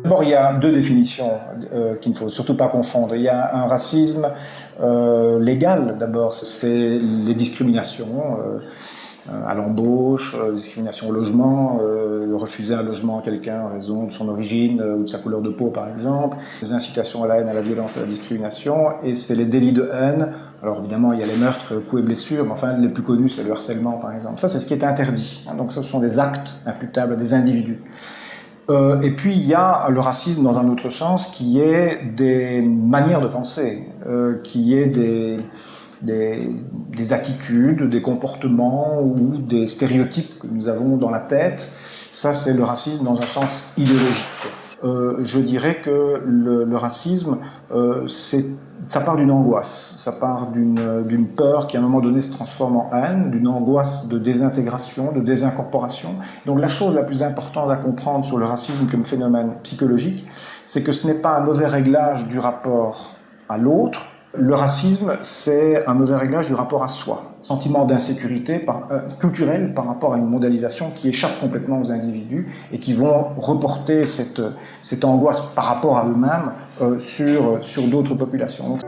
D'abord, il y a deux définitions qu'il ne faut surtout pas confondre. Il y a un racisme légal, d'abord, c'est les discriminations à l'embauche, discrimination au logement, refuser un logement à quelqu'un en raison de son origine ou de sa couleur de peau, par exemple, les incitations à la haine, à la violence, à la discrimination, et c'est les délits de haine. Alors évidemment, il y a les meurtres, coups et blessures, mais enfin, les plus connus, c'est le harcèlement, par exemple. Ça, c'est ce qui est interdit. Donc, ce sont des actes imputables à des individus. Et puis il y a le racisme dans un autre sens qui est des manières de penser, qui est des attitudes, des comportements ou des stéréotypes que nous avons dans la tête. Ça, c'est le racisme dans un sens idéologique. Je dirais que le racisme, ça part d'une angoisse, ça part d'une peur qui à un moment donné se transforme en haine, d'une angoisse de désintégration, de désincorporation. Donc la chose la plus importante à comprendre sur le racisme comme phénomène psychologique, c'est que ce n'est pas un mauvais réglage du rapport à l'autre. Le racisme, c'est un mauvais réglage du rapport à soi. Sentiment d'insécurité culturel par rapport à une mondialisation qui échappe complètement aux individus et qui vont reporter cette angoisse par rapport à eux-mêmes sur d'autres populations. Donc,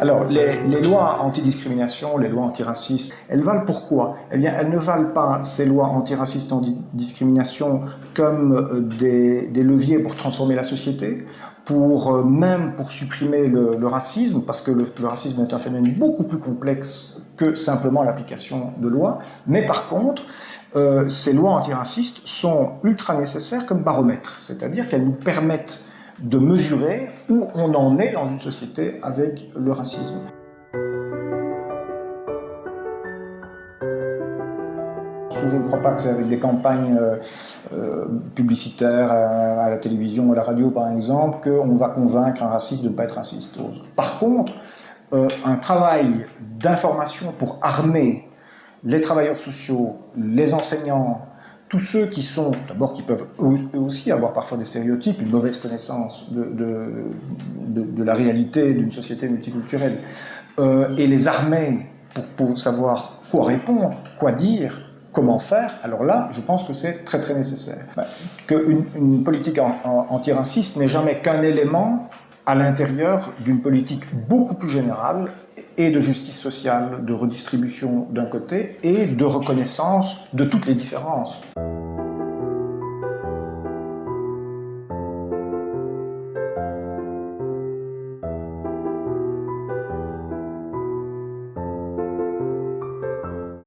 alors, les lois anti-discrimination, les lois antiracistes, elles valent pourquoi? Eh bien, elles ne valent pas, ces lois antiracistes, anti-discrimination, comme des leviers pour transformer la société, même pour supprimer le racisme, parce que le racisme est un phénomène beaucoup plus complexe que simplement l'application de lois. Mais par contre, ces lois antiracistes sont ultra nécessaires comme baromètre, c'est-à-dire qu'elles nous permettent de mesurer où on en est dans une société avec le racisme. Je ne crois pas que c'est avec des campagnes publicitaires à la télévision ou à la radio, par exemple, qu'on va convaincre un raciste de ne pas être raciste. Par contre, un travail d'information pour armer les travailleurs sociaux, les enseignants, tous ceux qui sont, d'abord qui peuvent eux aussi avoir parfois des stéréotypes, une mauvaise connaissance de la réalité d'une société multiculturelle, et les armer pour savoir quoi répondre, quoi dire, comment faire, alors là, je pense que c'est très très nécessaire. Qu'une politique antiraciste n'est jamais qu'un élément à l'intérieur d'une politique beaucoup plus générale et de justice sociale, de redistribution d'un côté, et de reconnaissance de toutes les différences.